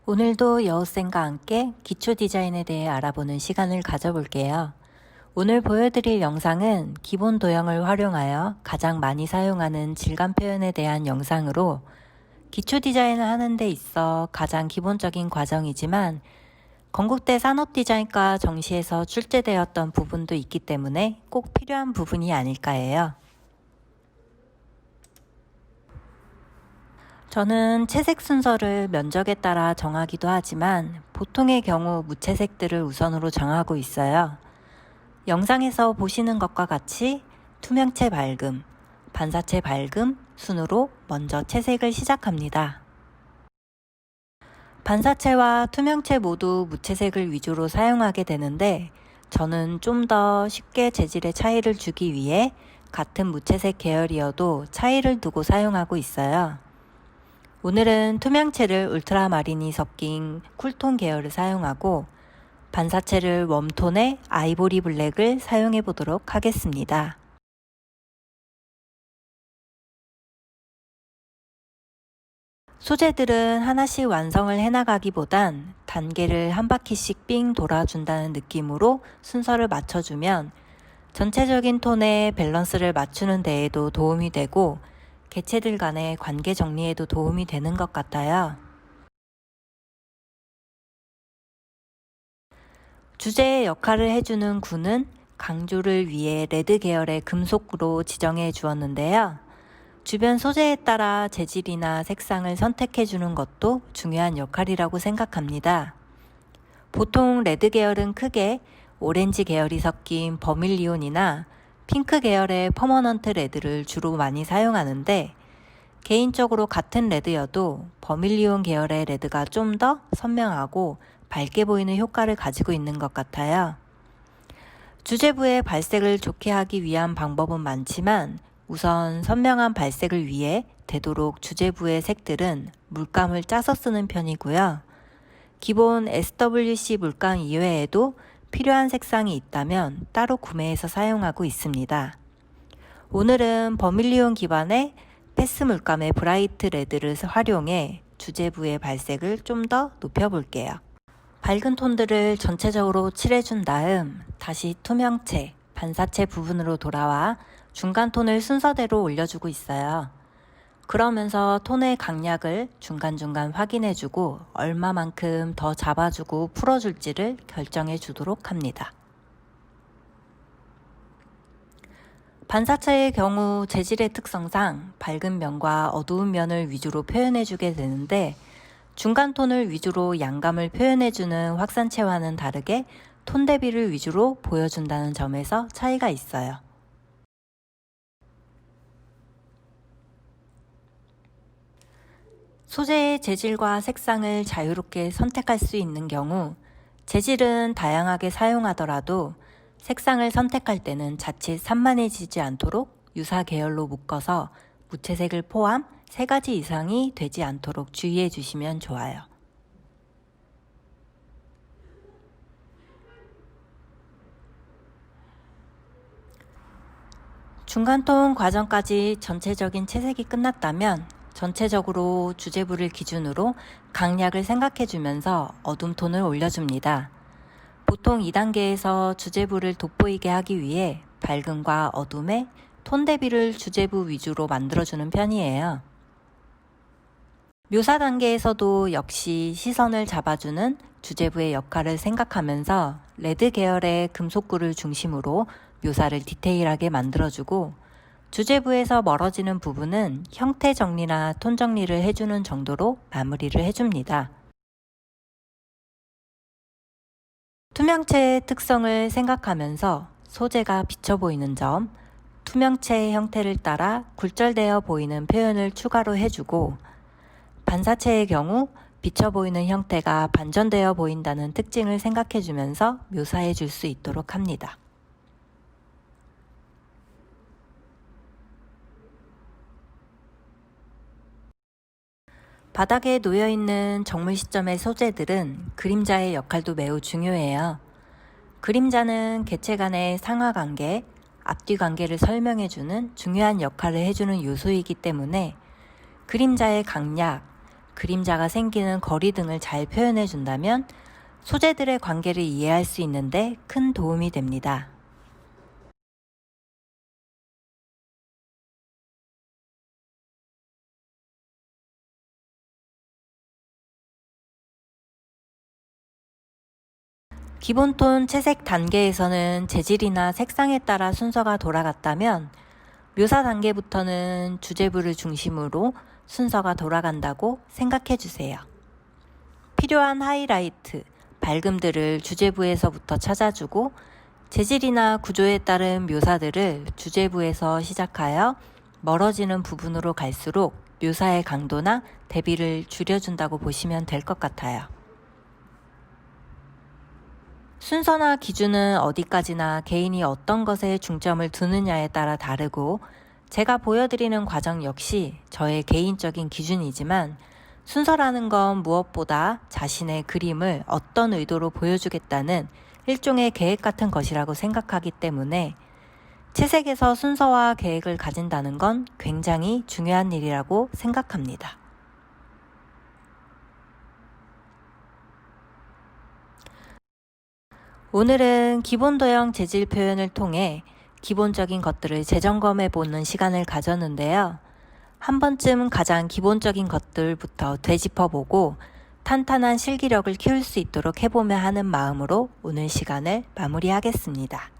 오늘도 여우쌤과 함께 기초 디자인에 대해 알아보는 시간을 가져볼게요. 오늘 보여드릴 영상은 기본 도형을 활용하여 가장 많이 사용하는 질감 표현에 대한 영상으로 기초 디자인을 하는 데 있어 가장 기본적인 과정이지만 건국대 산업디자인과 정시에서 출제되었던 부분도 있기 때문에 꼭 필요한 부분이 아닐까 해요. 저는 채색 순서를 면적에 따라 정하기도 하지만 보통의 경우 무채색들을 우선으로 정하고 있어요. 영상에서 보시는 것과 같이 투명체 밝음, 반사체 밝음 순으로 먼저 채색을 시작합니다. 반사체와 투명체 모두 무채색을 위주로 사용하게 되는데 저는 좀 더 쉽게 재질의 차이를 주기 위해 같은 무채색 계열이어도 차이를 두고 사용하고 있어요. 오늘은 투명체를 울트라마린이 섞인 쿨톤 계열을 사용하고 반사체를 웜톤의 아이보리 블랙을 사용해 보도록 하겠습니다. 소재들은 하나씩 완성을 해나가기보단 단계를 한 바퀴씩 삥 돌아준다는 느낌으로 순서를 맞춰주면 전체적인 톤의 밸런스를 맞추는 데에도 도움이 되고 개체들 간의 관계 정리에도 도움이 되는 것 같아요. 주제의 역할을 해주는 구는 강조를 위해 레드 계열의 금속으로 지정해 주었는데요. 주변 소재에 따라 재질이나 색상을 선택해 주는 것도 중요한 역할이라고 생각합니다. 보통 레드 계열은 크게 오렌지 계열이 섞인 버밀리온이나 핑크 계열의 퍼머넌트 레드를 주로 많이 사용하는데 개인적으로 같은 레드여도 버밀리온 계열의 레드가 좀 더 선명하고 밝게 보이는 효과를 가지고 있는 것 같아요. 주제부의 발색을 좋게 하기 위한 방법은 많지만 우선 선명한 발색을 위해 되도록 주제부의 색들은 물감을 짜서 쓰는 편이고요. 기본 SWC 물감 이외에도 필요한 색상이 있다면 따로 구매해서 사용하고 있습니다. 오늘은 버밀리온 기반의 패스 물감의 브라이트 레드를 활용해 주제부의 발색을 좀 더 높여볼게요. 밝은 톤들을 전체적으로 칠해준 다음 다시 투명체, 반사체 부분으로 돌아와 중간 톤을 순서대로 올려주고 있어요. 그러면서 톤의 강약을 중간중간 확인해주고 얼마만큼 더 잡아주고 풀어줄지를 결정해 주도록 합니다. 반사체의 경우 재질의 특성상 밝은 면과 어두운 면을 위주로 표현해주게 되는데 중간 톤을 위주로 양감을 표현해주는 확산체와는 다르게 톤 대비를 위주로 보여준다는 점에서 차이가 있어요. 소재의 재질과 색상을 자유롭게 선택할 수 있는 경우 재질은 다양하게 사용하더라도 색상을 선택할 때는 자칫 산만해지지 않도록 유사 계열로 묶어서 무채색을 포함 3가지 이상이 되지 않도록 주의해 주시면 좋아요. 중간톤 과정까지 전체적인 채색이 끝났다면 전체적으로 주제부를 기준으로 강약을 생각해주면서 어둠 톤을 올려줍니다. 보통 2단계에서 주제부를 돋보이게 하기 위해 밝음과 어둠의 톤 대비를 주제부 위주로 만들어주는 편이에요. 묘사 단계에서도 역시 시선을 잡아주는 주제부의 역할을 생각하면서 레드 계열의 금속구를 중심으로 묘사를 디테일하게 만들어주고 주제부에서 멀어지는 부분은 형태 정리나 톤 정리를 해주는 정도로 마무리를 해줍니다. 투명체의 특성을 생각하면서 소재가 비쳐 보이는 점, 투명체의 형태를 따라 굴절되어 보이는 표현을 추가로 해주고 반사체의 경우 비쳐 보이는 형태가 반전되어 보인다는 특징을 생각해주면서 묘사해 줄 수 있도록 합니다. 바닥에 놓여있는 정물 시점의 소재들은 그림자의 역할도 매우 중요해요. 그림자는 개체 간의 상하 관계, 앞뒤 관계를 설명해주는 중요한 역할을 해주는 요소이기 때문에 그림자의 강약, 그림자가 생기는 거리 등을 잘 표현해 준다면 소재들의 관계를 이해할 수 있는데 큰 도움이 됩니다. 기본톤 채색 단계에서는 재질이나 색상에 따라 순서가 돌아갔다면 묘사 단계부터는 주제부를 중심으로 순서가 돌아간다고 생각해 주세요. 필요한 하이라이트, 밝음들을 주제부에서부터 찾아주고 재질이나 구조에 따른 묘사들을 주제부에서 시작하여 멀어지는 부분으로 갈수록 묘사의 강도나 대비를 줄여준다고 보시면 될 것 같아요. 순서나 기준은 어디까지나 개인이 어떤 것에 중점을 두느냐에 따라 다르고 제가 보여드리는 과정 역시 저의 개인적인 기준이지만 순서라는 건 무엇보다 자신의 그림을 어떤 의도로 보여주겠다는 일종의 계획 같은 것이라고 생각하기 때문에 채색에서 순서와 계획을 가진다는 건 굉장히 중요한 일이라고 생각합니다. 오늘은 기본 도형 재질 표현을 통해 기본적인 것들을 재점검해보는 시간을 가졌는데요. 한 번쯤 가장 기본적인 것들부터 되짚어보고 탄탄한 실기력을 키울 수 있도록 해보며 하는 마음으로 오늘 시간을 마무리하겠습니다.